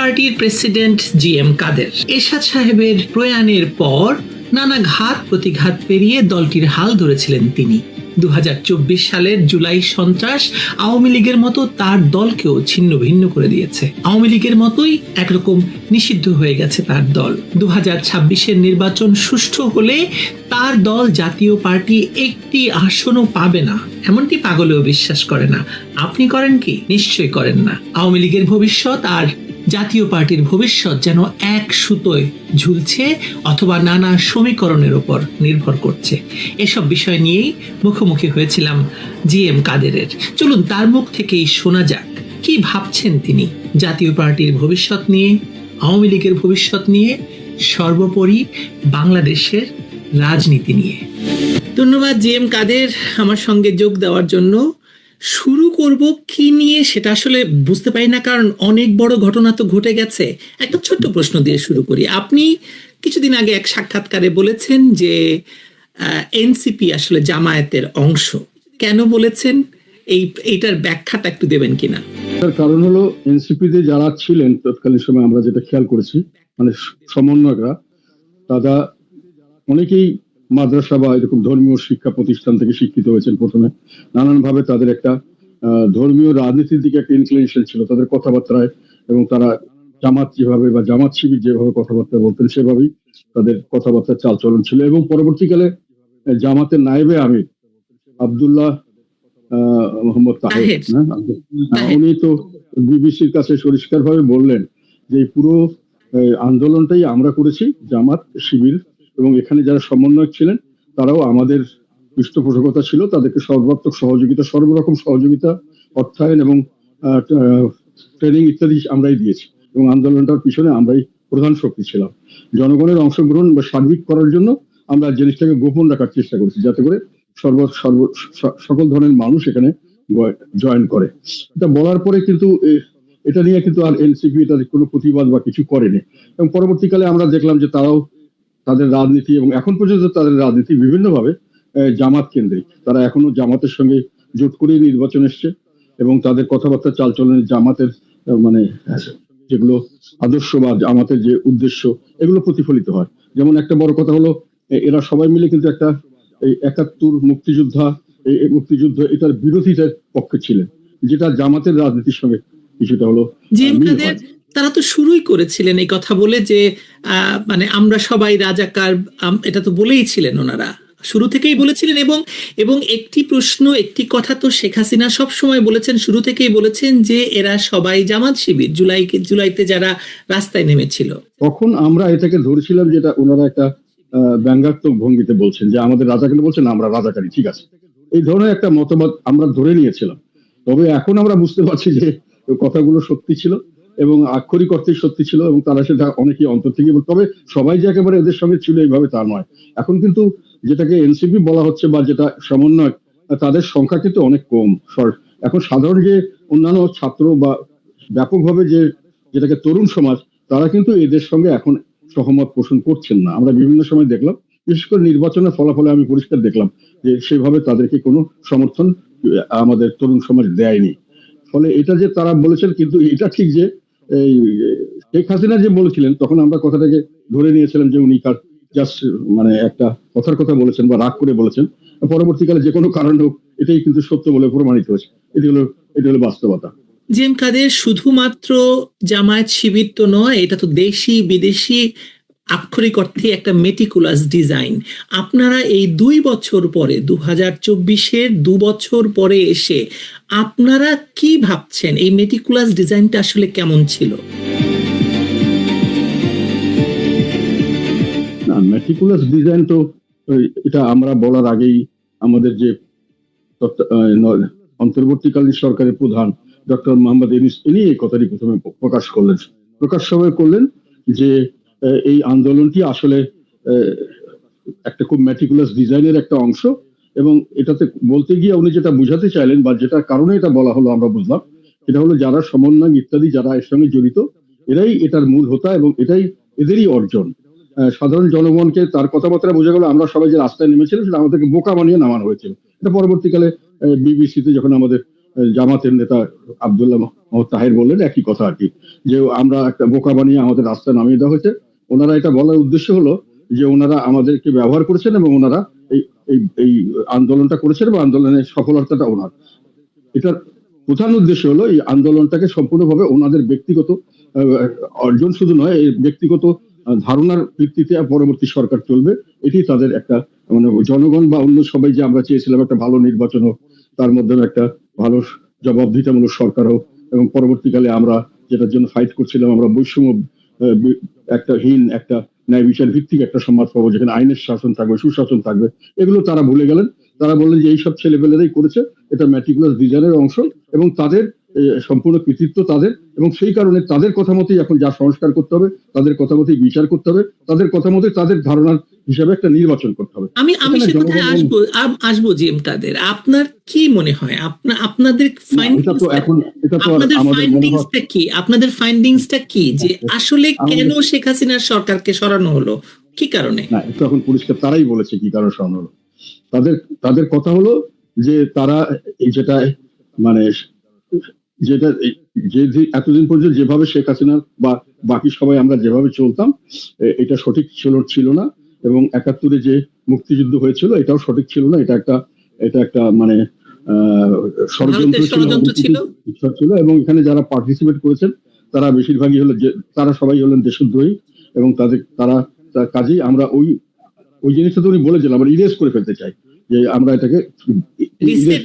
পার্টির president GM. কাদের এরশাদ সাহেবের প্রয়াণের পর নানা ঘাত প্রতিঘাত পেরিয়ে দলটির হাল ধরেছিলেন তিনি। 2024 সালের জুলাই সন্ত্রাস আওয়ামী লীগের মতো তার দলকেও ছিন্ন ভিন্ন করে দিয়েছে। আওয়ামী লীগের মতোই একরকম নিষিদ্ধ হয়ে গেছে তার দল। 2026-এর নির্বাচন সুষ্ঠু হলে তার দল জাতীয় পার্টি একটি আসনও পাবে না, এমনটি পাগলেও বিশ্বাস করে না। আপনি করেন কি? নিশ্চয়ই করেন না। আওয়ামী লীগের ভবিষ্যৎ আর জাতীয় পার্টির ভবিষ্যৎ যেন এক সুতোয় ঝুলছে অথবা নানা সমীকরণের উপর নির্ভর করছে। এসব বিষয় নিয়েই মুখোমুখি হয়েছিলাম জি.এম. কাদেরের। চলুন তার মুখ থেকেই শোনা যাক কি ভাবছেন তিনি জাতীয় পার্টির ভবিষ্যৎ নিয়ে, আওয়ামী লীগের ভবিষ্যৎ নিয়ে, সর্বোপরি বাংলাদেশের রাজনীতি নিয়ে। ধন্যবাদ জি.এম. কাদের আমার সঙ্গে যোগ দেওয়ার জন্য। শুরু করব কি নিয়ে সেটা আসলে বুঝতে পারি না, কারণ অনেক বড় ঘটনা তো ঘটে গেছে। একটা ছোট্ট প্রশ্ন দিয়ে শুরু করি। আপনি কিছুদিন আগে এক সাক্ষাৎকারে বলেছেন যে এনসিপি আসলে জামায়াতের অংশ। কেন বলেছেন? এইটার ব্যাখ্যাটা একটু দেবেন কিনা? তার কারণ হলো এনসিপিতে যারা ছিলেন তৎকালীন সময় আমরা যেটা খেয়াল করেছি, মানে সমন্বয়করা, তারা অনেকেই মাদ্রাসা বা এরকম ধর্মীয় শিক্ষা প্রতিষ্ঠান থেকে শিক্ষিত হয়েছেন। প্রথমে নানানভাবে তাদের একটা ধর্মীয় রাজনীতির দিকে একটা ইনক্লিনেশন ছিল তাদের কথাবার্তায়, এবং তারা জামাত যেভাবে বা জামাত শিবির যেভাবে কথাবার্তা বলতেন সেভাবেই তাদের কথাবার্তার চালচলন ছিল। এবং পরবর্তীকালে জামাতের নায়েবে আমির আব্দুল্লাহ মোহাম্মদ তাহের, উনি তো বিবিসির কাছে পরিষ্কারভাবে বললেন যে এই পুরো আন্দোলনটাই আমরা করেছি, জামাত শিবির, এবং এখানে যারা সমন্বয়ক ছিলেন তারাও আমাদের পৃষ্ঠপোষকতা ছিল, তাদেরকে সর্বাত্মক সহযোগিতা, সর্বরকম সহযোগিতা, অর্থায়ন এবং ট্রেনিং ইত্যাদি আমরাই দিয়েছি, এবং আন্দোলনটার পিছনে আমরাই প্রধান শক্তি ছিলাম। জনগণের অংশগ্রহণ বা সার্বিক করার জন্য আমরা জিনিসটাকে গোপন রাখার চেষ্টা করেছি, যাতে করে সকল ধরনের মানুষ এখানে জয়েন করে। এটা বলার পরে কিন্তু এটা নিয়ে কিন্তু আর এনসিপি এটার কোনো প্রতিবাদ বা কিছু করেনি, এবং পরবর্তীকালে আমরা দেখলাম যে তারাও তাদের রাজনীতি, এবং এখন পর্যন্ত তাদের রাজনীতি বিভিন্নভাবে জামাত কেন্দ্রিক। তারা এখনো জামাতের সঙ্গে জোট করে নির্বাচন এসছে, এবং তাদের কথাবার্তা চালচলনের জামাতের মানে যেগুলো আদর্শ বা জামাতের যে উদ্দেশ্য এগুলো প্রতিফলিত হয়। যেমন একটা বড় কথা হলো, এরা সবাই মিলে কিন্তু একটা এই ৭১ মুক্তিযুদ্ধ এটার বিরোধিতার পক্ষে ছিলেন, যেটা জামাতের রাজনীতির সঙ্গে কিছুটা হলো। তারা তো শুরুই করেছিলেন এই কথা বলে যে মানে আমরা সবাই রাজাকার, এটা তো বলেই ছিলেন, ওনারা শুরু থেকেই বলেছিলেন। এবং একটি প্রশ্ন, একটি কথা তো শেখ হাসিনা সব সময় বলেছেন, শুরু থেকেই বলেছেন যে এরা সবাই জামাত শিবির। জুলাইতে যারা রাস্তায় নেমেছিল, তখন আমরা এটাকে ধরেছিলাম যেটা ওনারা একটা ব্যঙ্গাত্মক ভঙ্গিতে বলছেন যে আমাদের রাজাকার বলছেন, আমরা রাজাকারী, ঠিক আছে, এই ধরনের একটা মতবাদ আমরা ধরে নিয়েছিলাম। তবে এখন আমরা বুঝতে পারছি যে কথাগুলো সত্যি ছিল, এবং আক্ষরিক অর্থে সত্যি ছিল, এবং তারা সেটা অনেকেই অন্তর থেকে, তবে সবাই যে একেবারে এদের সঙ্গে ছিল এইভাবে তা নয়। এখন কিন্তু যেটাকে এনসিপি বলা হচ্ছে বা যেটা সমন্বয়, তাদের সংখ্যা কিন্তু অনেক কম। এখন সাধারণ যে অন্যান্য ছাত্র বা ব্যাপকভাবে যেটাকে তরুণ সমাজ, তারা কিন্তু এদের সঙ্গে এখন সহমত পোষণ করছেন না। আমরা বিভিন্ন সময় দেখলাম, বিশেষ করে নির্বাচনের ফলাফলে আমি পরিষ্কার দেখলাম যে সেভাবে তাদেরকে কোনো সমর্থন আমাদের তরুণ সমাজ দেয়নি। ফলে এটা যে তারা বলেছেন, কিন্তু এটা ঠিক যে এই শেখ হাসিনা যে বলেছিলেন, তখন আমরা কথাটাকে ধরে নিয়েছিলাম যে উনি তার জাস্ট মানে একটা কথার কথা বলেছেন বা রাগ করে বলেছেন। পরবর্তীকালে যে কোনো কারণ হোক, এটাই কিন্তু সত্য বলে প্রমাণিত হয়েছে। এটা হলো বাস্তবতা। জি.এম. কাদের, শুধুমাত্র জামায়াত শিবির তো নয়, এটা তো দেশি বিদেশি আক্ষরিক অর্থে একটা মেটিকুলাস ডিজাইন। আপনারা এই 2 বছর পরে, 2024-এর 2 বছর পরে এসে আপনারা কি ভাবছেন এই মেটিকুলাস ডিজাইনটা আসলে কেমন ছিল? না, মেটিকুলাস ডিজাইন তো এটা আমরা বলার আগেই আমাদের যে অন্তর্বর্তীকালীন সরকারের প্রধান ডক্টর মোহাম্মদ ইউনূস, ইনি এই কথাটি প্রথমে প্রকাশ করলেন যে এই আন্দোলনটি আসলে একটা খুব মেটিকুলাস ডিজাইনের একটা অংশ, এবং এটাতে বলতে গিয়ে উনি যেটা বুঝাতে চাইলেন বা যেটা কারণে এটা বলা হলো আমরা বুঝলাম, এটা হলো যারা সমন্বয় ইত্যাদি যারা এর সঙ্গে জড়িত, এরাই এটার মূল হোতা, এবং এটাই এদেরই অর্জন। সাধারণ জনগণকে তার কথাবার্তা বোঝা গেল আমরা সবাই যে রাস্তায় নেমেছিলাম সেটা আমাদেরকে বোকা বানিয়ে নামানো হয়েছিল। এটা পরবর্তীকালে বিবিসিতে যখন আমাদের জামাতের নেতা আব্দুল্লাহ তাহের বললেন একই কথা আর কি, যে আমরা একটা বোকা বানিয়ে আমাদের রাস্তায় নামিয়ে দেওয়া হয়েছে। ওনারা এটা বলার উদ্দেশ্য হলো যে ওনারা আমাদেরকে ব্যবহার করেছেন এবং ওনারা এই এই এই আন্দোলনটা করেছেন এবং আন্দোলনের সফলতাটা ওনার। এটার প্রধান উদ্দেশ্য হলো এই আন্দোলনটাকে সম্পূর্ণভাবে ওনাদের ব্যক্তিগত অর্জন শুধু নয়, এই ব্যক্তিগত ধারণার ভিত্তিতে পরবর্তী সরকার চলবে। এটি তাদের একটা মানে জনগণ বা অন্য সবাই যে আমরা চেয়েছিলাম একটা ভালো নির্বাচন হোক, তার মধ্যে একটা ভালো জবাবদিহিতামূলক সরকার হোক, এবং পরবর্তীকালে আমরা যেটার জন্য ফাইট করছিলাম, আমরা বৈষম্য একটা একটা ন্যায় বিচার ভিত্তিক একটা সমাজ পাবো যেখানে আইনের শাসন থাকবে, সুশাসন থাকবে, এগুলো তারা ভুলে গেলেন। তারা বললেন যে এইসব ছেলেপেলেরাই করেছে, এটা ম্যাটিকুলাস ডিজাইনের অংশ এবং তাদের সম্পূর্ণ কৃতিত্ব তাদের, এবং সেই কারণে তাদের কথা মতোই এখন যা সংস্কার করতে হবে, তাদের কথা মতোই বিচার করতে হবে, তাদের কথা মতোই তাদের ধারণার হিসাবে একটা নির্বাচন করতে হবে। আমি সে কথায় আসবো জি এম কাদের, আপনার কি মনে হয় আপনাদের ফাইন্ডিংসটা কি, আপনাদের ফাইন্ডিংসটা কি যে আসলে কেন শেখ হাসিনার সরকারকে সরানো হলো, কি কারণে? না, এটা এখন পরিষ্কার তারাই বলেছে কি কারণে সরানো হলো। তাদের কথা হলো যে তারা যেটা মানে যেটা যে এতদিন পর্যন্ত যেভাবে শেখ হাসিনা বা বাকি সবাই আমরা যেভাবে চলতাম, এটা সঠিক ছিল না, এবং ৭১-এ যে মুক্তিযুদ্ধ হয়েছিল এটাও সঠিক ছিল না। এটা একটা মানে ষড়যন্ত্র ছিল, এবং এখানে যারা পার্টিসিপেট করেছেন তারা বেশিরভাগই হলো যে তারা সবাই হলেন দেশদ্রোহী, এবং তারা কাজেই আমরা ওই জিনিসটা তো উনি বলেছিলেন আমরা ইরেজ করে ফেলতে চাই, যে আমরা এটাকে রিসেট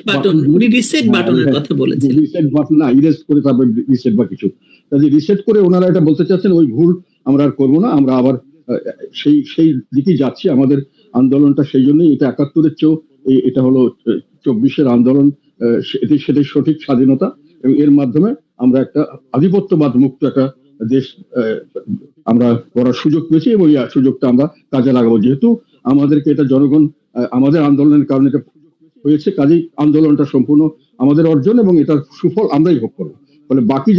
বাটনের কথা বলেছেন, রিসেট বাটন না, ইরেজ করে তারপর রিসেট বা কিছু, কাজে রিসেট করে ওনারা এটা বলতে চাচ্ছেন ওই ভুল আমরা আর করবো না, আমরা আবার সেই দিকেই যাচ্ছি। আমাদের আন্দোলনটা সেই জন্যই, এটা ৭১-এর চেয়েও এটা হলো ২৪-এর আন্দোলন, সেটাই সঠিক স্বাধীনতা, এবং এর মাধ্যমে আমরা একটা আধিপত্যবাদ মুক্ত একটা দেশ আমরা করার সুযোগ পেয়েছি, এবং এই সুযোগটা আমরা কাজে লাগাবো। যেহেতু আমাদেরকে এটা জনগণ আমাদের আন্দোলনের কারণে এটা হয়েছে, কাজেই আন্দোলনটা সম্পূর্ণ আমাদের অর্জন এবং এটার সুফল আমরাই ভোগ করবো। ফলে বাকি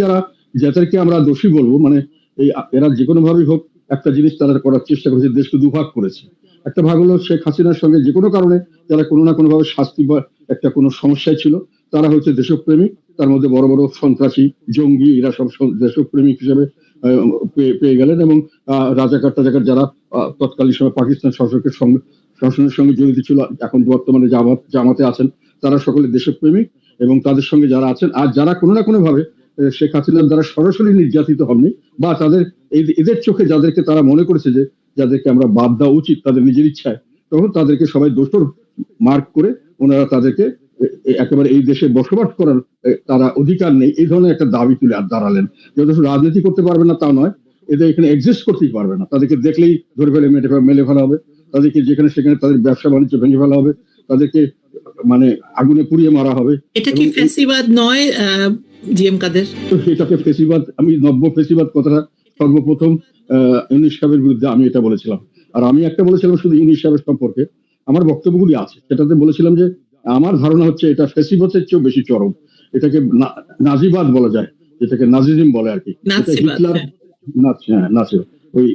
যাদেরকে আমরা দোষী বলবো, মানে এরা যে কোনো ভাবেই হোক একটা জিনিস তারা করার চেষ্টা করেছে, দেশকে দুভাগ করেছে। একটা ভাগ হলো শেখ হাসিনার সঙ্গে যে কোনো কারণে যারা কোনো না কোনো ভাবে শাস্তি বা একটা কোনো সমস্যায় ছিল, তারা হচ্ছে দেশপ্রেমিক, তার মধ্যে বড় বড় সন্ত্রাসী, জঙ্গি, এরা সব দেশপ্রেমিক হিসেবে পেয়ে গেলেন, এবং রাজাকার যারা তৎকালীন সময় পাকিস্তান শাসনের সঙ্গে জড়িত ছিল, এখন বর্তমানে জামাতে আছেন, তারা সকলে দেশপ্রেমিক, এবং তাদের সঙ্গে যারা আছেন আর যারা কোনো না কোনো ভাবে শেখ হাসিনার দ্বারা সরাসরি নির্যাতিত হননি, বা তাদের এদের চোখে যাদেরকে তারা মনে করেছে যে যাদেরকে আমরা বাদ দেওয়া উচিত তাদের নিজের ইচ্ছায়, তখন তাদেরকে সবাই দোষর মার্ক করে ওনারা তাদেরকে একেবারে এই দেশে বসবাস করার তারা অধিকার নেই এই ধরনের একটা দাবি তুলে দাঁড়ালেন। যথেষ্ট রাজনীতি করতে পারবে না তা নয়, এদের এখানে এক্সিস্ট করতেই পারবে না, তাদেরকে দেখলেই ধরে ফেলে মেলে ফেলা হবে, তাদেরকে যেখানে সেখানে তাদের ব্যবসা বাণিজ্য ভেঙে ফেলা হবে, তাদেরকে মানে আগুনে পুড়িয়ে মারা হবে। এটা কি ফ্যাসিবাদ নয় জি এম কাদের? তো সেটাকে ফ্যাসিবাদ, আমি নব্য ফ্যাসিবাদ কথাটা সর্বপ্রথম ইউনূস সাহেবের বিরুদ্ধে আমি এটা বলেছিলাম। আর আমি একটা বলেছিলাম শুধু ইউনূস সাহেবের সম্পর্কে, আমার বক্তব্যগুলি আছে, সেটাতে বলেছিলাম যে আমার ধারণা হচ্ছে এটা ফ্যাসিবাদের চেয়েও বেশি চরম, এটাকে নাজিবাদ বলা যায়, যেটাকে নাজিজম বলে আর কি। হিটলার ওই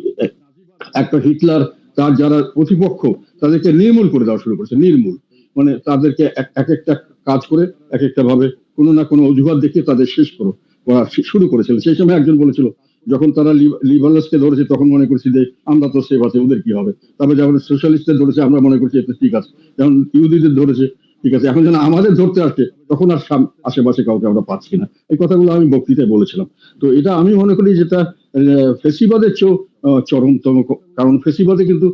একটা হিটলার তার যারা প্রতিপক্ষ তাদেরকে নির্মূল করে দেওয়া শুরু করেছে, নির্মূল মানে তাদেরকে এক একটা কাজ করে এক একটা ভাবে কোনো না কোনো অজুহাত দেখিয়ে তাদের শেষ করা শুরু করেছিল। সেই সময় একজন বলেছিল যখন তারা লিবারেলসকে ধরেছে তখন মনে করছি যে আমরা তো সেভ আছে, ওদের কি হবে, তারপরে যখন সোশ্যালিস্টদের ধরেছে আমরা মনে করছি এটা ঠিক আছে, যেমন ইহুদিদের ধরেছে ঠিক আছে, এখন যেন আমাদের ধরতে আসছে তখন আর আশেপাশে কাউকে আমরা পাচ্ছি না। এই কথাগুলো আমি বক্তৃতায় বলেছিলাম। তো এটা আমি মনে করি যেটা ফেসিবাদের চেয়েও চরমতম, কারণ ফেসিবাদে কিন্তু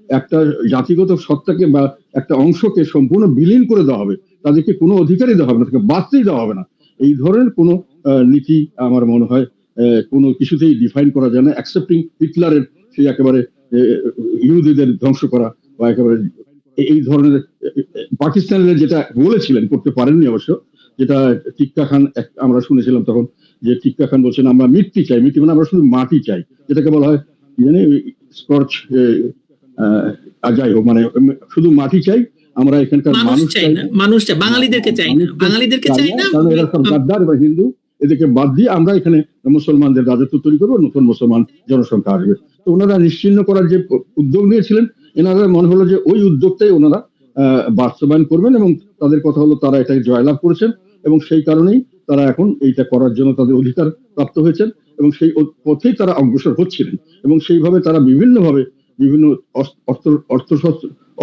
একটা জাতিগত সত্তাকে বা একটা অংশকে সম্পূর্ণ বিলীন করে দেওয়া হবে, তাদেরকে কোনো অধিকারই দেওয়া হবে না, তাদেরকে বাঁচতেই দেওয়া হবে না। এই ধরনের কোনো নীতি আমার মনে হয় কোনো কিছুতেই ডিফাইন করা যায় না, অ্যাকসেপ্টিং হিটলারের সেই একেবারে ইহুদিদের ধ্বংস করা বা একেবারে এই ধরনের পাকিস্তানের যেটা বলেছিলেন, করতে পারেননি অবশ্য, যেটা টিক্কা খান আমরা শুনেছিলাম তখন, যে টিক্কা খান বলছেন আমরা মিট্টি চাই, মিট্টি মানে আমরা শুধু মাটি চাই, যেটাকে বলা হয় জানি স্কর্চ, যাই হোক মানে শুধু মাটি চাই, আমরা এখানকার মানুষ চাই, বাঙালিদেরকে চাই না, কারণ এরা সব গাদ্দার বা হিন্দু, এদেরকে বাদ দিয়ে আমরা এখানে মুসলমানদের রাজত্ব তৈরি করবো, নতুন মুসলমান জনসংখ্যা আসবে। তো ওনারা নিশ্চিহ্ন করার যে উদ্যোগ নিয়েছিলেন, এনারা মনে হলো যে ওই উদ্যোগটাই ওনারা বাস্তবায়ন করবেন, এবং তাদের কথা হলো তারা এটাকে জয়লাভ করেছেন, এবং সেই কারণেই তারা এখন এইটা করার জন্য তাদের অধিকার প্রাপ্ত হয়েছেন এবং সেই পথেই তারা অগ্রসর হচ্ছিলেন এবং সেইভাবে তারা বিভিন্নভাবে বিভিন্ন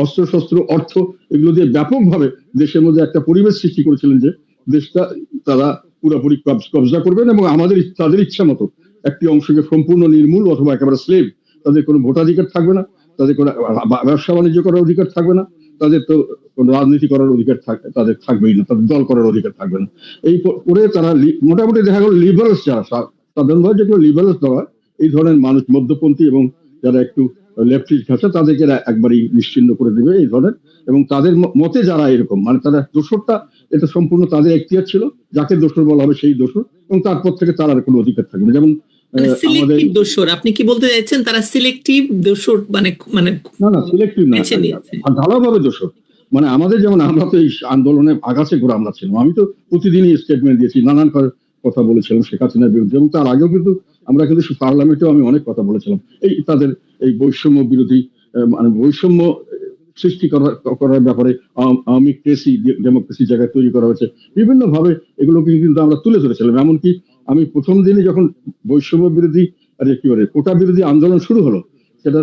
অস্ত্রশস্ত্র অর্থ এগুলো দিয়ে ব্যাপকভাবে দেশের মধ্যে একটা পরিবেশ সৃষ্টি করেছিলেন যে দেশটা তারা পুরোপুরি কবজা করবেন এবং তাদের ইচ্ছা মতো একটি অংশকে সম্পূর্ণ নির্মূল অথবা একেবারে স্লেভ, তাদের কোনো ভোটাধিকার থাকবে না, তাদের কোনো ব্যবসা বাণিজ্য করার অধিকার থাকবে না, তাদের তো কোনো রাজনীতি করার অধিকার তাদের থাকবেই না, তাদের দল করার অধিকার থাকবে না। এই করে তারা মোটামুটি দেখা গেল লিবারেলস যারা সাধারণভাবে যেগুলো লিবারেলস দেওয়া এই ধরনের মানুষ মধ্যপন্থী এবং যারা একটু লেফটিস্ট ঘাসা তাদেরকে একবারই নিশ্চিহ্ন করে দেবে এই ধরনের, এবং তাদের মতে যারা এরকম মানে তারা দোষরটা এটা সম্পূর্ণ তাদের এখতিয়ার ছিল, যাকে দোষর বলা হবে সেই দোষর, এবং তারপর থেকে তার আর কোনো অধিকার থাকবে না। যেমন আমাদের দোষর, আপনি কি বলতে চাইছেন তারা সিলেক্টিভ দোষর মানে মানে না সিলেক্টিভ না, ঢালাওভাবে দোষর। মানে আমাদের যেমন আমরা তো এই আন্দোলনে আগাছে ঘোরা আমরা ছিলাম, আমি তো প্রতিদিনই স্টেটমেন্ট দিয়েছি, নানান কথা বলেছিলাম শেখ হাসিনার বিরুদ্ধে, এবং তার আগেও কিন্তু আমরা কিন্তু পার্লামেন্টেও আমি অনেক কথা বলেছিলাম এই তাদের এই বৈষম্য বিরোধী মানে বৈষম্য সৃষ্টি করার ব্যাপারে আওয়ামী ডেমোক্রেসি জায়গায় তৈরি করা হয়েছে বিভিন্ন ভাবে, এগুলোকে কিন্তু আমরা তুলে ধরেছিলাম। এমনকি আমি প্রথম দিনই যখন বৈষম্য বিরোধী কি বলে কোটা বিরোধী আন্দোলন শুরু হলো, সেটা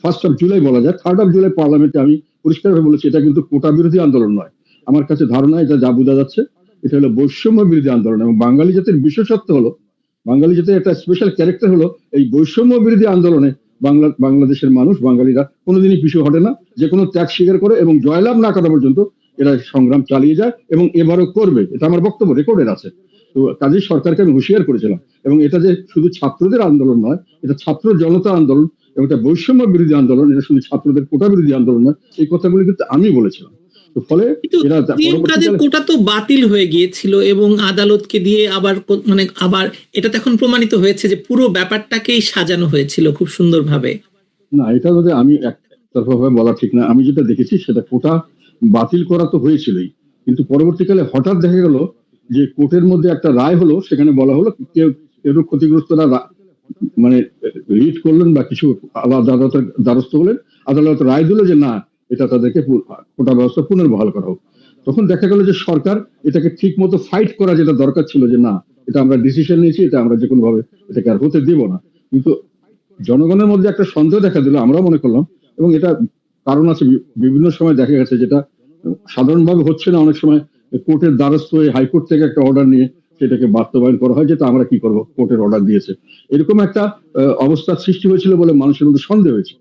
1 জুলাই বলা যায়, 3 জুলাই পার্লামেন্টে আমি পরিষ্কারভাবে বলেছি এটা কিন্তু কোটা বিরোধী আন্দোলন নয়। আমার কাছে ধারণা এটা যা বোঝা যাচ্ছে এটা হলো বৈষম্য বিরোধী আন্দোলন, এবং বাঙালি জাতির বিশেষত্ব হলো, বাঙালি জাতির একটা স্পেশাল ক্যারেক্টার হলো এই বৈষম্য বিরোধী আন্দোলনে বাংলাদেশের মানুষ বাঙালিরা কোনোদিনই পিছু হটে না, যে কোনো ত্যাগ স্বীকার করে এবং জয়লাভ না করা পর্যন্ত এরা সংগ্রাম চালিয়ে যায় এবং এবারও করবে, এটা আমার বক্তব্য রেকর্ডের আছে। তো কাজেই সরকারকে আমি হুঁশিয়ার করেছিলাম, এবং এটা যে শুধু ছাত্রদের আন্দোলন নয়, এটা ছাত্র জনতা আন্দোলন এবং এটা বৈষম্য বিরোধী আন্দোলন, এটা শুধু ছাত্রদের কোটা বিরোধী আন্দোলন নয়, এই কথাগুলি কিন্তু আমি বলেছিলাম। তো ফলে কোটা তো বাতিল হয়ে গিয়েছিল এবং আদালতকে দিয়ে আবার মানে আবার এটা এখন প্রমাণিত হয়েছে যে পুরো ব্যাপারটাকেই সাজানো হয়েছিল খুব সুন্দরভাবে। না এটা যদি আমি একতরফাভাবে বলা ঠিক না, আমি যেটা দেখেছি সেটা কোটা বাতিল করা তো হয়েছিলই, কিন্তু পরবর্তীকালে হঠাৎ দেখা গেল যে কোর্টের মধ্যে একটা রায় হলো, সেখানে বলা হলো কেউ ক্ষতিগ্রস্তরা মানে রিট করলেন বা কিছু আদালতের দ্বারস্থ হলেন, আদালত রায় দিল যে না এটা তাদেরকে কোটা ব্যবস্থা পুনর্বহাল করা হোক। তখন দেখা গেল যে সরকার এটাকে ঠিক মতো ফাইট করা যেটা দরকার ছিল, যে না এটা আমরা ডিসিশন নিয়েছি, এটা আমরা যে কোনো ভাবে এটাকে আর হতে দেব না, কিন্তু জনগণের মধ্যে একটা সন্দেহ দেখা দিল, আমরা মনে করলাম, এবং এটা কারণ আছে বিভিন্ন সময় দেখা গেছে যেটা সাধারণভাবে হচ্ছে না, অনেক সময় কোর্টের দ্বারস্থ হয়ে হাইকোর্ট থেকে একটা অর্ডার নিয়ে সেটাকে বাস্তবায়ন করা হয়, যেটা আমরা কি করব, কোর্টের অর্ডার দিয়েছে, এরকম একটা অবস্থার সৃষ্টি হয়েছিল বলে মানুষের মধ্যে সন্দেহ হয়েছে।